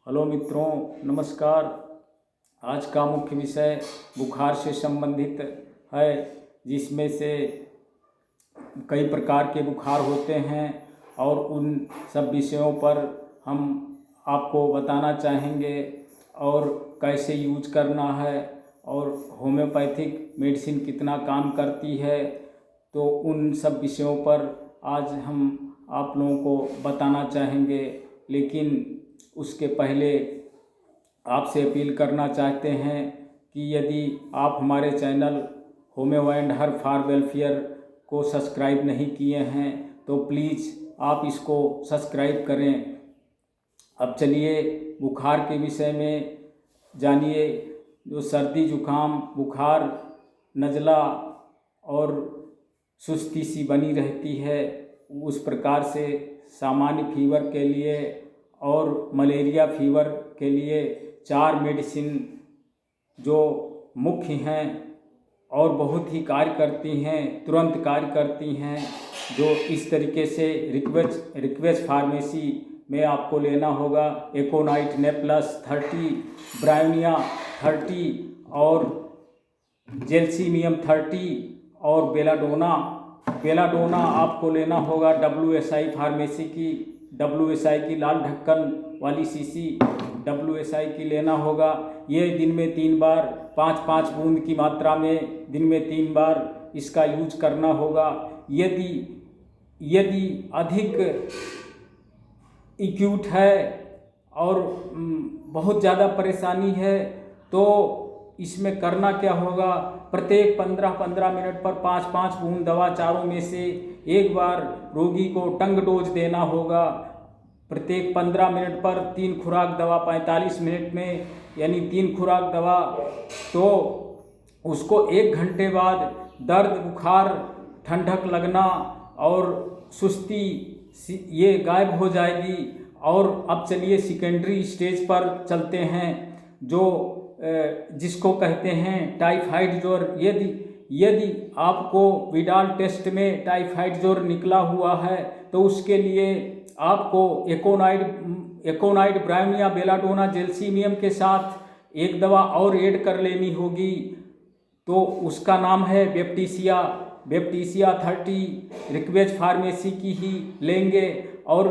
Hello मित्रों, नमस्कार। आज का मुख्य विषय बुखार से संबंधित है, जिसमें से कई प्रकार के बुखार होते हैं और उन सब विषयों पर हम आपको बताना चाहेंगे और कैसे यूज करना है और होम्योपैथिक मेडिसिन कितना काम करती है। तो उन सब विषयों पर आज हम आप लोगों को बताना चाहेंगे, लेकिन उसके पहले आपसे अपील करना चाहते हैं कि यदि आप हमारे channel homeo and herb for welfare को सब्सक्राइब नहीं किए हैं तो प्लीज़ आप इसको सब्सक्राइब करें। अब चलिए बुखार के विषय में जानिए। जो सर्दी जुकाम बुखार नज़ला और सुस्ती सी बनी रहती है, उस प्रकार से सामान्य फीवर के लिए और मलेरिया फीवर के लिए 4 मेडिसिन जो मुख्य हैं और बहुत ही कार्य करती हैं, तुरंत कार्य करती हैं, जो इस तरीके से रिक्वेस्ट फार्मेसी में आपको लेना होगा। एकोनाइट नेप्लस 30, ब्रायोनिया 30 और जेल्सीमियम 30 और बेलाडोना आपको लेना होगा WSI फार्मेसी की। WSI की लाल ढक्कन वाली शीशी WSI की लेना होगा। ये दिन में 3 बार 5-5 बूंद की मात्रा में दिन में 3 बार इसका यूज करना होगा। यदि अधिक एक्यूट है और बहुत ज़्यादा परेशानी है तो इसमें करना क्या होगा, प्रत्येक 15-15 मिनट पर 5-5 बूंद दवा चारों में से एक बार रोगी को टंग डोज देना होगा। प्रत्येक 15 मिनट पर 3 खुराक दवा 45 मिनट में, यानी 3 खुराक दवा। तो उसको 1 घंटे बाद दर्द बुखार ठंडक लगना और सुस्ती ये गायब हो जाएगी। और अब चलिए सेकेंडरी स्टेज पर चलते हैं, जो जिसको कहते हैं टाइफाइड ज्वर। यदि आपको विडाल टेस्ट में टाइफाइड ज्वर निकला हुआ है तो उसके लिए आपको एकोनाइड ब्रायोनिया बेलाडोना जेल्सीमियम के साथ एक दवा और ऐड कर लेनी होगी। तो उसका नाम है बेप्टिसिया 30 रिक्वेस्ट फार्मेसी की ही लेंगे और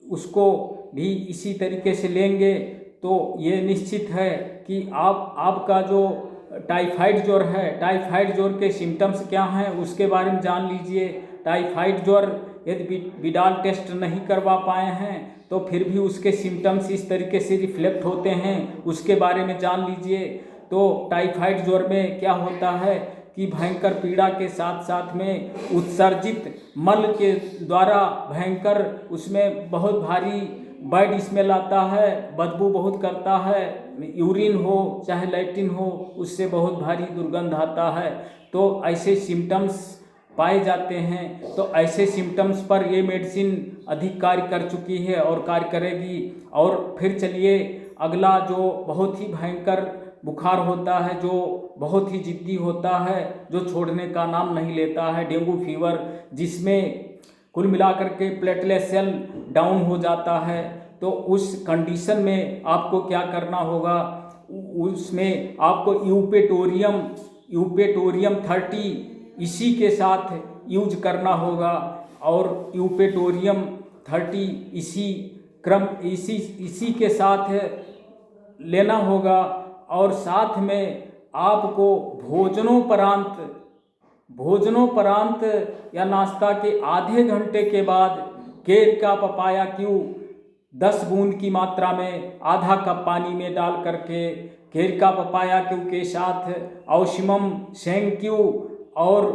उसको भी इसी तरीके से लेंगे। तो ये निश्चित है कि आपका जो टाइफाइड ज्वर है, टाइफाइड ज्वर के सिम्टम्स क्या हैं उसके बारे में जान लीजिए। टाइफाइड ज्वर यदि विडाल टेस्ट नहीं करवा पाए हैं तो फिर भी उसके सिम्टम्स इस तरीके से रिफ्लेक्ट होते हैं, उसके बारे में जान लीजिए। तो टाइफाइड ज्वर में क्या होता है कि भयंकर पीड़ा के साथ साथ में उत्सर्जित मल के द्वारा भयंकर उसमें बहुत भारी बैड स्मेल आता है, बदबू बहुत करता है। यूरिन हो चाहे लैट्रिन हो, उससे बहुत भारी दुर्गंध आता है। तो ऐसे सिम्टम्स पाए जाते हैं। तो ऐसे सिम्टम्स पर ये मेडिसिन अधिक कार्य कर चुकी है और कार्य करेगी। और फिर चलिए अगला जो बहुत ही भयंकर बुखार होता है, जो बहुत ही जिद्दी होता है, जो छोड़ने का नाम नहीं लेता है, डेंगू फीवर, जिसमें कुल मिलाकर के प्लेटलेट सेल डाउन हो जाता है। तो उस कंडीशन में आपको क्या करना होगा, उसमें आपको यूपेटोरियम 30 इसी के साथ यूज करना होगा। और यूपेटोरियम 30 इसी के साथ लेना होगा। और साथ में आपको भोजनोपरांत या नाश्ता के आधे घंटे के बाद केर का पपाया क्यू 10 बूंद की मात्रा में आधा कप पानी में डाल करके केर का पपाया क्यू के साथ ऑसिमम सेंग क्यू और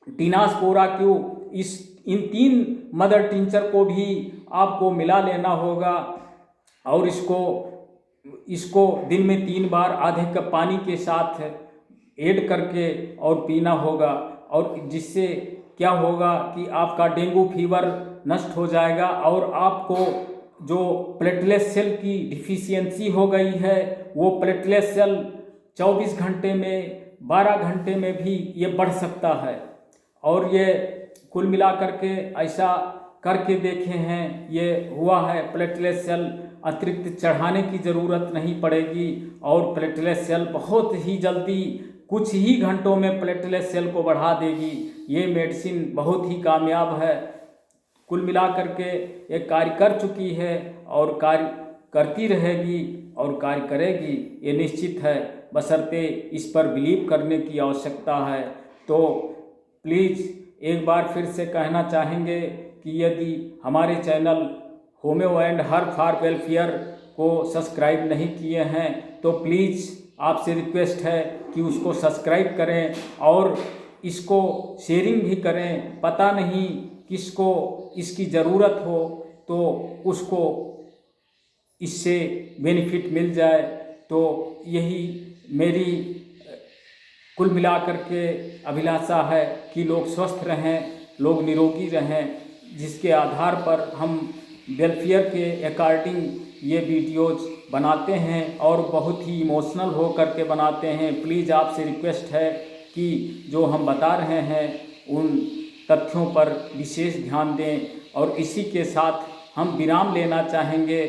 टिनास्पोरा क्यू इन 3 मदर टिंचर को भी आपको मिला लेना होगा। और इसको दिन में 3 बार आधे कप पानी के साथ ऐड करके और पीना होगा। और जिससे क्या होगा कि आपका डेंगू फीवर नष्ट हो जाएगा और आपको जो प्लेटलेट सेल की डिफिशियंसी हो गई है वो प्लेटलेट सेल 24 घंटे में 12 घंटे में भी ये बढ़ सकता है। और ये कुल मिलाकर के ऐसा करके देखे हैं, ये हुआ है। प्लेटलेट सेल अतिरिक्त चढ़ाने की ज़रूरत नहीं पड़ेगी और प्लेटलेट सेल बहुत ही जल्दी कुछ ही घंटों में प्लेटलेट सेल को बढ़ा देगी। ये मेडिसिन बहुत ही कामयाब है। कुल मिलाकर के ये कार्य कर चुकी है और कार्य करती रहेगी और कार्य करेगी, ये निश्चित है, बशर्ते इस पर बिलीव करने की आवश्यकता है। तो प्लीज़ एक बार फिर से कहना चाहेंगे कि यदि हमारे channel homeo and herb for welfare को सब्सक्राइब नहीं किए हैं तो प्लीज़ आपसे रिक्वेस्ट है कि उसको सब्सक्राइब करें और इसको शेयरिंग भी करें। पता नहीं किसको इसकी ज़रूरत हो तो उसको इससे बेनिफिट मिल जाए। तो यही मेरी कुल मिलाकर के अभिलाषा है कि लोग स्वस्थ रहें, लोग निरोगी रहें, जिसके आधार पर हम वेलफेयर के अकॉर्डिंग ये वीडियोज़ बनाते हैं और बहुत ही इमोशनल हो करके बनाते हैं। प्लीज़ आपसे रिक्वेस्ट है कि जो हम बता रहे हैं उन तथ्यों पर विशेष ध्यान दें। और इसी के साथ हम विराम लेना चाहेंगे।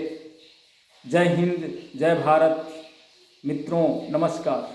जय हिंद, जय भारत। मित्रों नमस्कार।